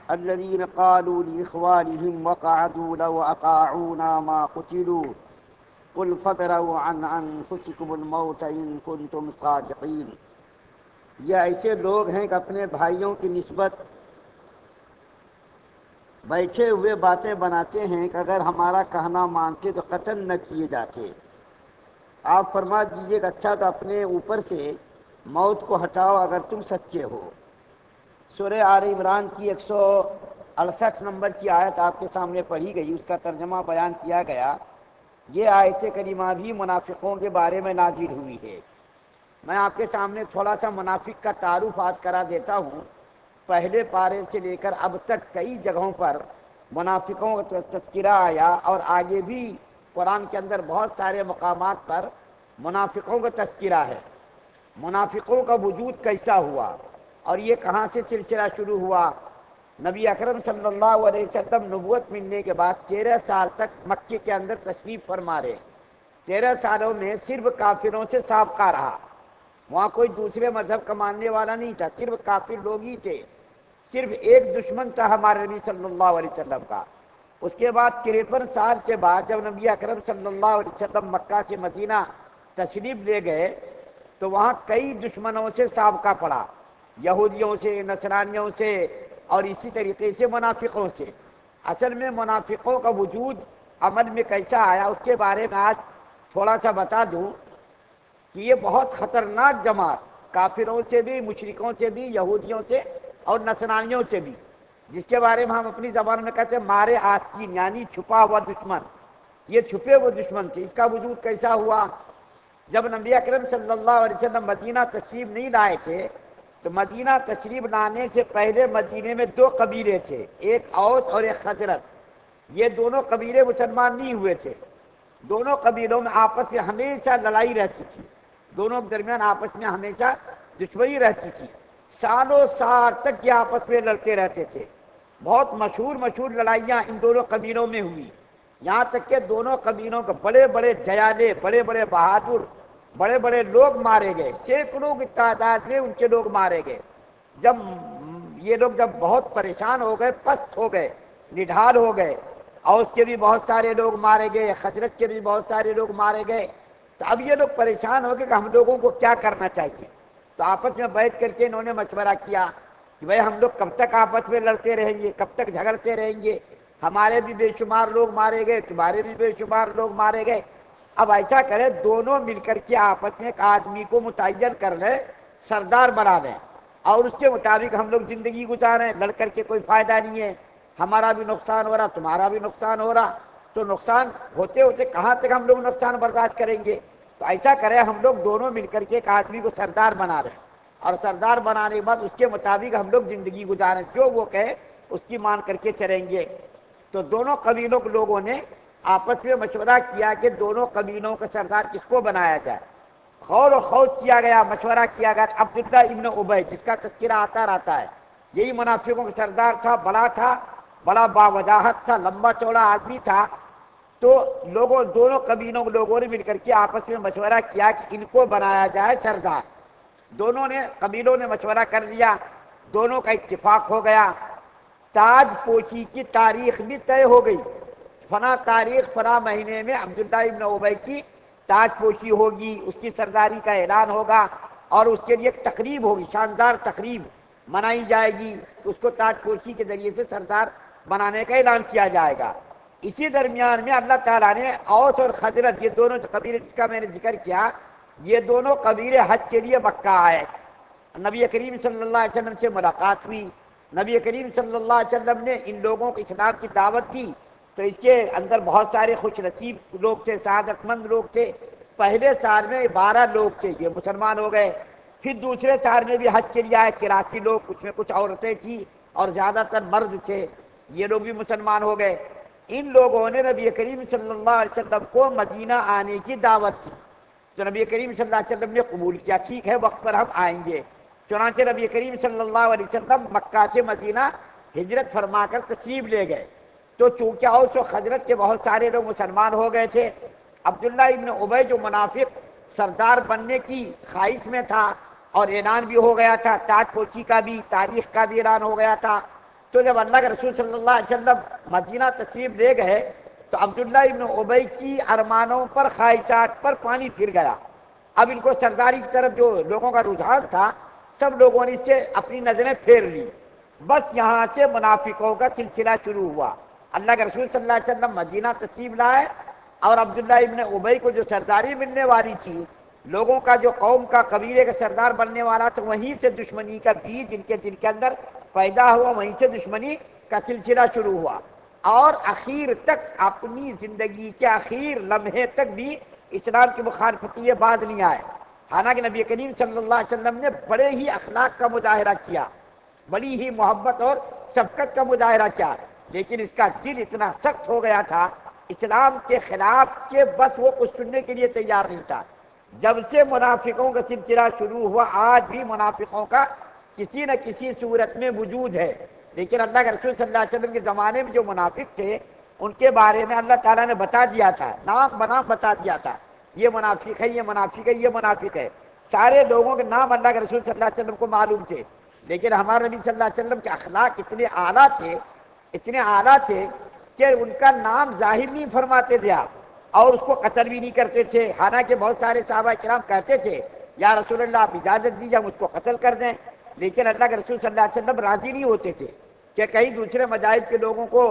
الذين قالوا لإخوانهم وقعدوا لو أطاعونا ما قتلوا قل فادرؤوا عن أنفسكم الموت إن كنتم صادقين۔ یہ ایسے لوگ ہیں کہ اپنے بھائیوں کی نسبت بیٹھے ہوئے باتیں بناتے ہیں کہ اگر ہمارا کہنا مانتے تو قتل نہ کیے جاتے۔ آپ فرما دیجیے کہ اچھا تو اپنے اوپر سے موت کو ہٹاؤ اگر تم سچے ہو۔ سورہ آل عمران کی 168 نمبر کی آیت آپ کے سامنے پڑھی گئی، اس کا ترجمہ بیان کیا گیا۔ یہ آیت کریمہ بھی منافقوں کے بارے میں نازل ہوئی ہے۔ میں آپ کے سامنے تھوڑا سا منافق کا تعارف آج کرا دیتا ہوں۔ پہلے پارے سے لے کر اب تک کئی جگہوں پر منافقوں کا تذکرہ آیا، اور آگے بھی قرآن کے اندر بہت سارے مقامات پر منافقوں کا تذکرہ ہے۔ منافقوں کا وجود کیسا ہوا اور یہ کہاں سے سلسلہ شروع ہوا؟ نبی اکرم صلی اللہ علیہ وسلم نبوت ملنے کے بعد 13 سال تک مکے کے اندر تشریف فرما رہے۔ 13 سالوں میں صرف کافروں سے سابقہ رہا۔ وہاں کوئی دوسرے مذہب کا ماننے والا نہیں تھا، صرف کافر لوگ ہی تھے۔ صرف ایک دشمن تھا ہمارے نبی صلی اللہ علیہ وسلم کا۔ اس کے بعد 53 سال کے بعد جب نبی اکرم صلی اللہ علیہ وسلم مکہ سے مدینہ تشریف لے گئے تو وہاں کئی دشمنوں سے سابقہ پڑا، یہودیوں سے، نصرانیوں سے، اور اسی طریقے سے منافقوں سے۔ اصل میں منافقوں کا وجود عمل میں کیسا آیا اس کے بارے میں آج تھوڑا سا بتا دوں کہ یہ بہت خطرناک جماعت، کافروں سے بھی، مشرکوں سے بھی، یہودیوں سے اور نصرانیوں سے بھی، جس کے بارے میں ہم اپنی زبان میں کہتے ہیں مارے آستین، یعنی چھپا ہوا دشمن۔ یہ چھپے ہوئے دشمن تھے۔ اس کا وجود کیسا ہوا؟ جب نبی اکرم صلی اللہ علیہ وسلم مدینہ تشریف نہیں لائے تھے تو مدینہ تشریف لانے سے پہلے مدینے میں 2 قبیلے تھے، ایک اوس اور ایک خزرج۔ یہ دونوں قبیلے مسلمان نہیں ہوئے تھے۔ دونوں قبیلوں میں آپس میں ہمیشہ لڑائی رہتی تھی، دونوں کے درمیان آپس میں ہمیشہ دشمنی رہتی تھی۔ سالوں سال تک یہ آپس میں لڑتے رہتے تھے۔ بہت مشہور لڑائیاں ان دونوں قبیلوں میں ہوئی، یہاں تک کہ دونوں قبیلوں کے بڑے بڑے جیادے، بڑے بڑے بہادر، بڑے بڑے لوگ مارے گئے، سینکڑوں کی تعداد میں ان کے لوگ مارے گئے۔ جب یہ لوگ بہت پریشان ہو گئے، پست ہو گئے، نڈھال ہو گئے، اور اس کے بھی بہت سارے لوگ مارے گئے، خزرج کے بھی بہت سارے لوگ مارے گئے، تو اب یہ لوگ پریشان ہو گئے کہ ہم لوگوں کو کیا کرنا چاہیے۔ تو آپس میں بیٹھ کر کے انہوں نے مشورہ کیا کہ بھائی ہم لوگ کب تک آپس میں لڑتے رہیں گے، کب تک جھگڑتے رہیں گے؟ ہمارے بھی بے شمار لوگ مارے گئے، تمہارے بھی بے شمار لوگ مارے گئے۔ اب ایسا کرے دونوں مل کر کے آپس میں ایک آدمی کو متعین کر لیں، سردار بنا دیں، اور اس کے مطابق ہم لوگ زندگی گزاریں۔ لڑ کر کے کوئی فائدہ نہیں ہے، ہمارا بھی نقصان ہو رہا، تمہارا بھی نقصان ہو رہا، تو نقصان ہوتے ہوتے کہاں تک ہم لوگ نقصان برداشت کریں گے؟ تو ایسا کرے ہم لوگ دونوں مل کر کے ایک آدمی کو سردار بنا رہے ہیں، اور سردار بنانے کے بعد اس کے مطابق ہم لوگ زندگی گزاریں، جو وہ کہے اس کی مان کر کے چلیں گے۔ تو دونوں قبیلوں کے لوگوں نے آپس میں مشورہ کیا کہ دونوں قبیلوں کا سردار کس کو بنایا جائے۔ غور و خوض کیا گیا، مشورہ کیا گیا۔ عبداللہ ابن ابی جس کا تذکرہ آتا رہتا ہے، یہی منافقوں کا سردار تھا، بڑا باوجاہت تھا، لمبا چوڑا آدمی تھا۔ تو دونوں قبیلوں کے لوگوں نے مل کر کے آپس میں مشورہ کیا کہ ان کو بنایا جائے سردار۔ دونوں قبیلوں نے مشورہ کر لیا، دونوں کا اتفاق ہو گیا۔ تاج پوشی کی تاریخ بھی طے ہو گئی، فلاں تاریخ فلاں مہینے میں عبداللہ ابن ابی کی تاج پوشی ہوگی، اس کی سرداری کا اعلان ہوگا، اور اس کے لیے ایک تقریب ہوگی، شاندار تقریب منائی جائے گی، اس کو تاج پوشی کے ذریعے سے سردار بنانے کا اعلان کیا جائے گا۔ اسی درمیان میں اللہ تعالیٰ نے اوس اور خزرج، یہ دونوں قبیلے جس کا میں نے ذکر کیا، یہ دونوں قبیلے حج کے لیے مکہ آئے۔ نبی کریم صلی اللہ علیہ وسلم سے ملاقات ہوئی، نبی کریم صلی اللہ علیہ وسلم نے ان لوگوں کو اسلام کی دعوت دی، تو اس کے اندر بہت سارے خوش نصیب لوگ تھے، سعادت مند لوگ تھے۔ پہلے سال میں 12 لوگ تھے، یہ مسلمان ہو گئے۔ پھر دوسرے سال میں بھی حج کے لیے آئے 83 لوگ، کچھ میں کچھ عورتیں تھیں اور زیادہ تر مرد تھے، یہ لوگ بھی مسلمان ہو گئے۔ ان لوگوں نے نبی کریم صلی اللہ علیہ وسلم کو مدینہ آنے کی دعوت کی، تو نبی کریم صلی اللہ علیہ وسلم نے قبول کیا، ٹھیک ہے وقت پر ہم آئیں گے۔ چنانچہ نبی کریم صلی اللہ علیہ وسلم مکہ سے مدینہ ہجرت فرما کر تشریف لے گئے۔ تو چونکہ اوس و خزرج کے بہت سارے لوگ مسلمان ہو گئے تھے، عبداللہ ابن ابی جو منافق سردار بننے کی خواہش میں تھا، اور اعلان بھی ہو گیا تھا، تاج پوشی کا بھی، تاریخ کا بھی اعلان ہو گیا تھا، تو جب اللہ کے رسول صلی اللہ علیہ وسلم مدینہ تشریف لے گئے تو عبداللہ ابن ابی کی ارمانوں پر خواہشات پر پانی پھر گیا. اب ان کو سرداری کی طرف جو لوگوں کا رجحان تھا سب لوگوں نے اس سے اپنی نظریں پھیر لی. بس یہاں سے منافقوں کا سلسلہ شروع ہوا. اللہ کے رسول صلی اللہ علیہ وسلم مدینہ تشریف لائے اور عبداللہ ابن ابی کو جو سرداری ملنے والی تھی, لوگوں کا جو قوم کا قبیلے کا سردار بننے والا تھا, وہیں سے دشمنی کا بیج ان کے دل کے اندر پیدا ہوا, وہیں سے دشمنی کا سلسلہ شروع ہوا. اور اخیر تک اپنی زندگی کے اخیر لمحے تک بھی اسلام کی مخالفت یہ باز نہیں آئے. حالانکہ نبی کریم صلی اللہ علیہ وسلم نے بڑے ہی اخلاق کا مظاہرہ کیا, بڑی ہی محبت اور شفقت کا مظاہرہ کیا, لیکن اس کا دل اتنا سخت ہو گیا تھا اسلام کے خلاف کہ بس وہ کچھ سننے کے لیے تیار نہیں تھا. جب سے منافقوں کا سلسلہ شروع ہوا آج بھی منافقوں کا کسی نہ کسی صورت میں وجود ہے. لیکن اللہ کے رسول صلی اللہ علیہ وسلم کے زمانے میں جو منافق تھے ان کے بارے میں اللہ تعالیٰ نے بتا دیا تھا, نام بنام بتا دیا تھا, یہ منافق ہے, یہ منافق ہے, یہ منافق ہے. سارے لوگوں کے نام اللہ کے رسول صلی اللہ علیہ وسلم کو معلوم تھے, لیکن ہمارے نبی صلی اللہ علیہ وسلم کے اخلاق اتنے اعلیٰ تھے, اتنے اعلیٰ تھے کہ ان کا نام ظاہر نہیں فرماتے تھے آپ, اور اس کو قتل بھی نہیں کرتے تھے. حالانکہ بہت سارے صحابہ کرام کہتے تھے یا رسول اللہ آپ اجازت دیجیے ہم اس کو قتل کر دیں, لیکن اللہ کے رسول صلی اللہ علیہ وسلم راضی نہیں ہوتے تھے کہ کہیں دوسرے مذاہب کے لوگوں کو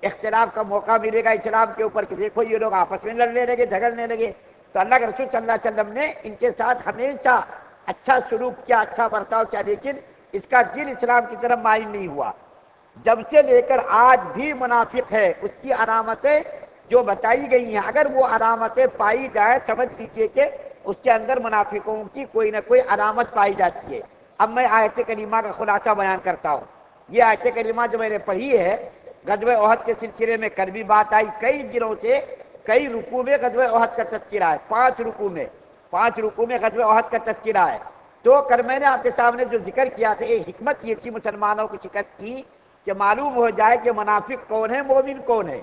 اختلاف کا موقع ملے گا اسلام کے اوپر کہ دیکھو یہ لوگ آپس میں لڑنے لگے, جھگڑنے لگے. تو اللہ کے رسول صلی اللہ علیہ وسلم نے ان کے ساتھ ہمیشہ اچھا سلوک کیا, اچھا برتاؤ کیا, لیکن اس کا دل اسلام کی طرف مائل نہیں ہوا. جب سے لے کر آج بھی منافق ہے, اس کی علامتیں جو بتائی گئی ہیں اگر وہ علامتیں پائی جائے سمجھ لیجیے کہ اس کے اندر منافقوں کی کوئی نہ کوئی علامت پائی جاتی ہے. اب میں آیت کریمہ کا خلاصہ بیان کرتا ہوں. یہ آیت کریمہ جو میں نے پڑھی ہے غزوہ احد کے سلسلے میں کل بھی بات آئی, کئی دنوں سے کئی رکوع میں غزوہ احد کا تذکرہ ہے, 5 رکوع میں غزوہ احد کا تذکرہ ہے. تو کل میں نے آپ کے سامنے جو ذکر کیا تھا ایک حکمت یہ تھی مسلمانوں کی شکست کی کہ معلوم ہو جائے کہ منافق کون ہے, مومن کون ہے.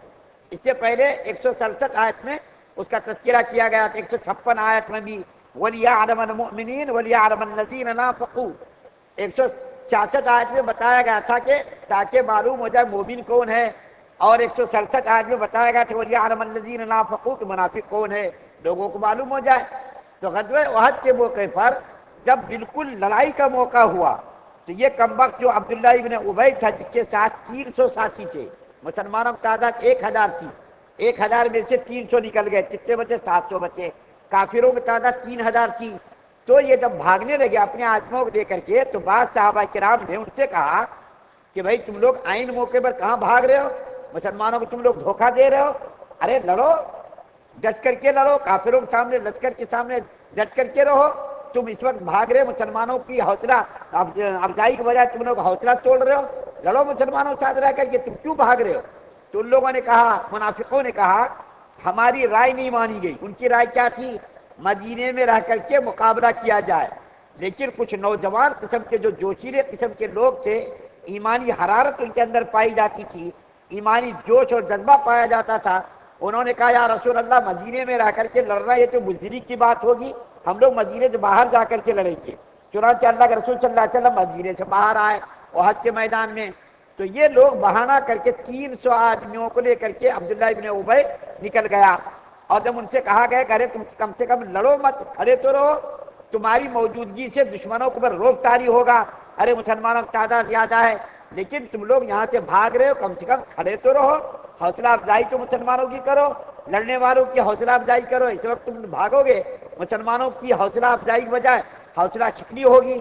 اس سے پہلے 167 آیت میں اس کا تذکرہ کیا گیا تھا, 156 آیت میں بھی وَلِيَعْلَمَ الْمُؤْمِنِينَ وَلِيَعْلَمَ الَّذِينَ نَافَقُوا, 166 آیت میں بتایا گیا تھا کہ تاکہ معلوم ہو جائے مومن کون ہے, اور 167 آیت میں بتایا گیا تھا وَلِيَعْلَمَ الَّذِينَ نَافَقُوا کہ منافق کون ہے, لوگوں کو معلوم ہو جائے. تو غزوہ احد کے موقع پر جب بالکل لڑائی کا موقع ہوا تو یہ کمبخت جو عبداللہ ابن ابی تھا جس کے ساتھ 300 ساتھی تھے, مسلمانوں کی تعداد 1000 تھی, 1000 میں سے 300 نکل گئے, کتنے بچے 700 بچے, کافروں کی تعداد 3000 تھی. تو یہ جب بھاگنے لگے اپنے آدمیوں کو لے کر کے تو بعض صحابہ کرام نے ان سے کہا کہ بھائی تم لوگ عین موقع پر کہاں بھاگ رہے ہو, مسلمانوں کو تم لوگ دھوکہ دے رہے ہو, ارے لڑو, ڈٹ کر کے لڑو, کافروں کے سامنے لشکر کے سامنے ڈٹ کر کے رہو. تم اس وقت بھاگ رہے مسلمانوں کی حوصلہ افزائی کے بجائے تم لوگ حوصلہ توڑ رہے ہو, لڑو مسلمانوں کے ساتھ رہ کر کے, تم کیوں بھاگ رہے ہو. تو ان لوگوں نے کہا, منافقوں نے کہا ہماری رائے نہیں مانی گئی. ان کی رائے کیا تھی, مدینے میں رہ کر کے مقابلہ کیا جائے. لیکن کچھ نوجوان قسم کے جو جوشیلے قسم کے لوگ تھے, ایمانی حرارت ان کے اندر پائی جاتی تھی, ایمانی جوش اور جذبہ پایا جاتا تھا. انہوں نے کہا یا رسول اللہ مدینے میں رہ کر کے لڑنا یہ تو بزدلی کی بات ہوگی, ہم لوگ مدینے سے باہر جا کر کے لڑیں گے. چنانچہ اللہ کے رسول صلی اللہ علیہ وسلم مدینے سے باہر آئے احد کے میدان میں. تو یہ لوگ بہانہ کر کے 300 آدمیوں کو لے کر کے عبداللہ ابن ابی نکل گیا. اور جب ان سے کہا گیا کہ ارے تم کم سے کم لڑو مت, کھڑے تو رہو, تمہاری موجودگی سے دشمنوں کے اوپر روک طاری ہوگا, ارے مسلمانوں کی تعداد زیادہ ہے لیکن تم لوگ یہاں سے بھاگ رہے ہو, کم سے کم کھڑے تو رہو, حوصلہ افزائی تو مسلمانوں کی کرو, لڑنے والوں کی حوصلہ افزائی کرو. اس وقت تم بھاگو گے مسلمانوں کی حوصلہ افزائی کی بجائے حوصلہ شکنی ہوگی.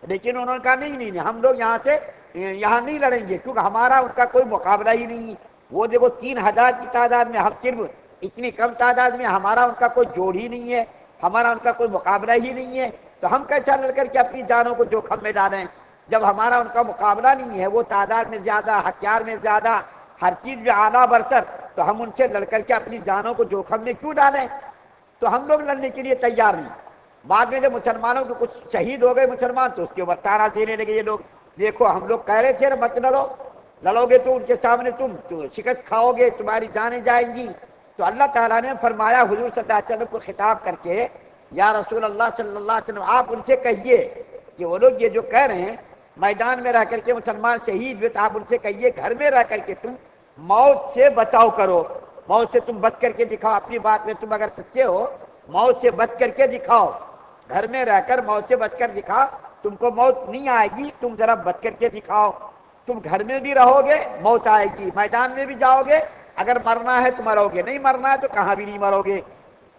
لیکن انہوں نے کہا نہیں, ہم لوگ یہاں نہیں لڑیں گے کیونکہ ہمارا ان کا کوئی مقابلہ ہی نہیں. وہ دیکھو 3000 کی تعداد میں, ہم صرف اتنی کم تعداد میں, ہمارا ان کا کوئی جوڑ ہی نہیں ہے, ہمارا ان کا کوئی مقابلہ ہی نہیں ہے. تو ہم کیسا لڑ کر کے اپنی جانوں کو جوخم میں ڈالیں جب ہمارا ان کا مقابلہ نہیں ہے. وہ تعداد میں زیادہ, ہتھیار میں زیادہ, ہر چیز میں اعلیٰ برتر, تو ہم ان سے لڑ کر کے اپنی جانوں کو جوخم میں کیوں ڈالیں. تو ہم لوگ لڑنے کے لیے تیار نہیں. بعد میں جب مسلمانوں کے کچھ شہید ہو گئے مسلمان تو اس کے اوپر تانا دینے لگے یہ لوگ, دیکھو ہم لوگ کہہ رہے تھے نا مت لڑو, لڑو گے تو ان کے سامنے تم شکست کھاؤ گے, تمہاری جانیں جائیں گی. تو اللہ تعالیٰ نے فرمایا حضور صلی اللہ علیہ وسلم کو خطاب کر کے یا رسول اللہ صلی اللہ علیہ وسلم آپ ان سے کہیے کہ وہ لوگ یہ جو کہہ رہے ہیں میدان میں رہ کر کے مسلمان شہید ہوئے تو آپ ان سے کہیے گھر میں رہ کر کے تم موت سے بچاؤ کرو، موت سے تم بچ کر کے دکھاؤ، اپنی بات میں تم اگر سچے ہو موت سے بچ کر کے دکھاؤ، گھر میں رہ کر موت سے بچ کر دکھاؤ، تم کو موت نہیں آئے گی، تم ذرا بچ کر کے دکھاؤ، تم گھر میں بھی رہو گے موت آئے گی، میدان میں بھی جاؤ گے، اگر مرنا ہے تو مرو گے، نہیں مرنا ہے تو کہاں بھی نہیں مرو گے۔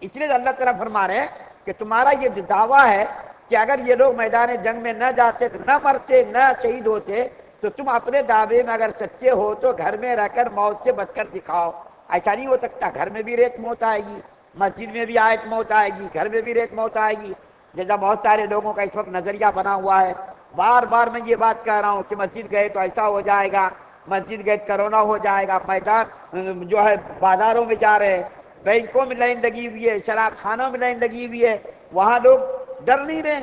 اس لیے اللہ تعالیٰ فرما رہے ہیں کہ تمہارا یہ جو دعویٰ ہے کہ اگر یہ لوگ میدان جنگ میں نہ جاتے تو نہ مرتے نہ شہید ہوتے، تو تم اپنے دعوے میں اگر سچے ہو تو گھر میں رہ کر موت سے بچ کر دکھاؤ۔ ایسا نہیں ہو سکتا، گھر میں بھی ریت موت آئے گی، مسجد میں بھی آیت موت آئے گی، گھر میں بھی ریت موت آئے گی، جیسا بہت سارے لوگوں کا اس وقت نظریہ بنا ہوا ہے۔ بار بار میں یہ بات کہہ رہا ہوں کہ مسجد گئے تو ایسا ہو جائے گا، مسجد گئے کرونا ہو جائے گا، میدان جو ہے بازاروں میں جا رہے ہیں، بینکوں میں لائن لگی ہوئی ہے، شراب خانوں میں لائن لگی ہوئی ہے، وہاں لوگ ڈر نہیں رہے۔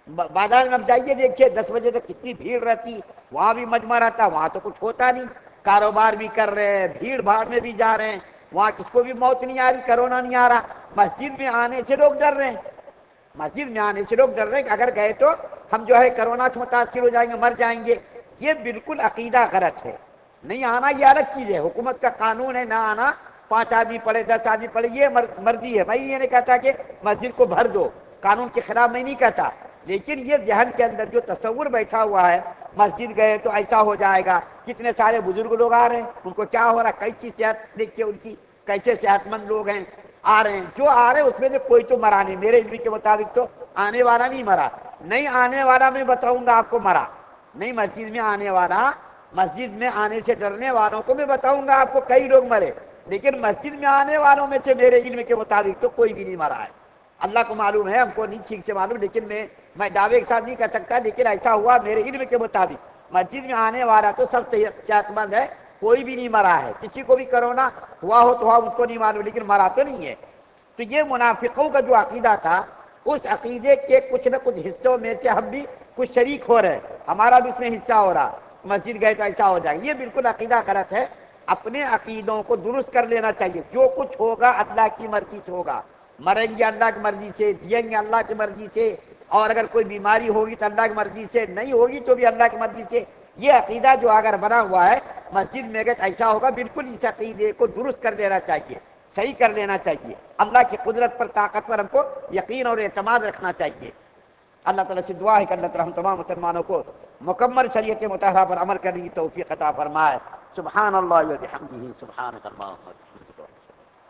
بازار میں اب جائیے دیکھیے 10 بجے تک کتنی بھیڑ رہتی، وہاں بھی مجمع رہتا، وہاں تو کچھ ہوتا نہیں، کاروبار بھی کر رہے ہیں، بھیڑ بھاڑ میں بھی جا رہے ہیں، وہاں کس کو بھی موت نہیں آ رہی، کرونا نہیں آ رہا۔ مسجد میں آنے سے لوگ ڈر رہے ہیں، مسجد میں آنے سے لوگ ڈر رہے ہیں کہ اگر گئے تو ہم جو ہے کرونا سے متاثر ہو جائیں گے، مر جائیں گے۔ یہ بالکل عقیدہ غلط ہے، نہیں آنا یہ الگ چیز ہے، حکومت کا قانون ہے نہ آنا، 5 آدمی پڑے 10 آدمی پڑے یہ مرضی ہے، میں یہ نہیں کہتا کہ مسجد کو بھر دو، قانون کے خلاف میں نہیں کہتا، لیکن یہ ذہن کے اندر جو تصور بیٹھا ہوا ہے مسجد گئے تو ایسا ہو جائے گا، کتنے سارے بزرگ لوگ آ رہے ہیں، ان کو کیا ہو رہا ہے، کیسی صحت دیکھیے ان کی، کیسے صحت مند لوگ ہیں، آ رہے ہیں، جو آ رہے ہیں اس میں سے کوئی تو مرا نہیں، میرے علم کے مطابق تو آنے والا نہیں مرا، نہیں آنے والا میں بتاؤں گا آپ کو مرا، نہیں مسجد میں آنے والا، مسجد میں آنے سے ڈرنے والوں کو میں بتاؤں گا آپ کو کئی لوگ مرے، لیکن مسجد میں آنے والوں میں سے میرے علم کے مطابق تو کوئی بھی نہیں مرا ہے۔ اللہ کو معلوم ہے، ہم کو نہیں ٹھیک سے معلوم، لیکن میں دعوے کے ساتھ نہیں کہہ سکتا، لیکن ایسا ہوا میرے علم کے مطابق، مسجد میں آنے والا تو سب صحت مند ہے، کوئی بھی نہیں مرا ہے، کسی کو بھی کرونا ہوا ہو تو ہوا اس کو نہیں معلوم، لیکن مرا تو نہیں ہے۔ تو یہ منافقوں کا جو عقیدہ تھا، اس عقیدے کے کچھ نہ کچھ حصوں میں سے ہم بھی کچھ شریک ہو رہے ہیں، ہمارا بھی اس میں حصہ ہو رہا، مسجد گئے تو ایسا ہو جائے، یہ بالکل عقیدہ غلط ہے۔ اپنے عقیدوں کو درست کر لینا چاہیے، جو کچھ ہوگا اللہ کی مرضی سے ہوگا، مریں گے اللہ کی مرضی سے، جئیں گے اللہ کی مرضی سے، اور اگر کوئی بیماری ہوگی تو اللہ کی مرضی سے، نہیں ہوگی تو بھی اللہ کی مرضی سے۔ یہ عقیدہ جو اگر بنا ہوا ہے مسجد میں اگر ایسا ہوگا، بالکل اس عقیدے کو درست کر دینا چاہیے، صحیح کر لینا چاہیے، اللہ کی قدرت پر طاقت پر ہم کو یقین اور اعتماد رکھنا چاہیے۔ اللہ تعالیٰ سے دعا ہے کہ اللہ تعالیٰ ہم تمام مسلمانوں کو مکمل شریعت مطہرہ پر عمل کرنے کی توفیق عطا فرمائے۔ سبحان اللہ و بحمدہ، سبحانک اللہم۔